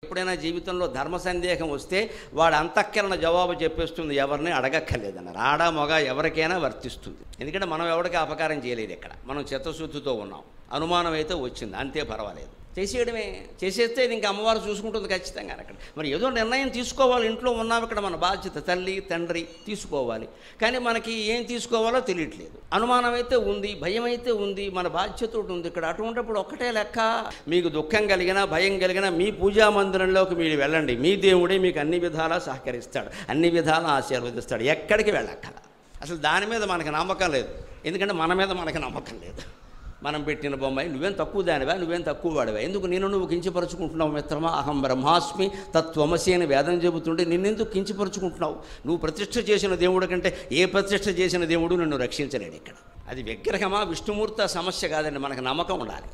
ఎప్పుడైనా జీవితంలో ధర్మ సందేహం వస్తే వాడు అంతఃకరణ జవాబు చెప్పేస్తుంది, ఎవరిని అడగక్కర్లేదన్నారు. ఆడ మగ ఎవరికైనా వర్తిస్తుంది. ఎందుకంటే మనం ఎవరికి అపకారం చేయలేదు. ఇక్కడ మనం చిత్తశుద్ధితో ఉన్నాం. అనుమానం అయితే వచ్చింది, అంతే, పర్వాలేదు, చేసేయడమే. చేసేస్తే ఇది ఇంకా అమ్మవారు చూసుకుంటుంది ఖచ్చితంగా. అక్కడ మరి ఏదో నిర్ణయం తీసుకోవాలి. ఇంట్లో ఉన్నాం, ఇక్కడ మన బాధ్యత, తల్లి తండ్రి తీసుకోవాలి. కానీ మనకి ఏం తీసుకోవాలో తెలియట్లేదు. అనుమానం అయితే ఉంది, భయం అయితే ఉంది, మన బాధ్యత ఉంది ఇక్కడ. అటువంటిప్పుడు ఒక్కటే లెక్క, మీకు దుఃఖం కలిగినా భయం కలిగినా మీ పూజా మందిరంలోకి మీరు వెళ్ళండి. మీ దేవుడే మీకు అన్ని విధాలా సహకరిస్తాడు, అన్ని విధాలా ఆశీర్వదిస్తాడు. ఎక్కడికి వెళ్ళక్కల. అసలు దాని మీద మనకు నమ్మకం లేదు. ఎందుకంటే మన మీద మనకు నమ్మకం లేదు. మనం పెట్టిన బొమ్మాయి నువ్వేం తక్కువ దానివా, నువ్వేం తక్కువ వాడివా, ఎందుకు నువ్వు కించపరుచుకుంటున్నావు మిత్రమా? అహం బ్రహ్మాస్మి తత్వమసి అని వేదం చెబుతుంటే నిన్నెందుకు కించపరుచుకుంటున్నావు? నువ్వు ప్రతిష్ఠ చేసిన దేవుడు కంటే ఏ ప్రతిష్ఠ చేసిన దేవుడు నిన్ను రక్షించలేడు. ఇక్కడ అది విగ్రహమా విష్ణుమూర్తి సమస్య కాదండి, మనకు నమ్మకం ఉండాలి.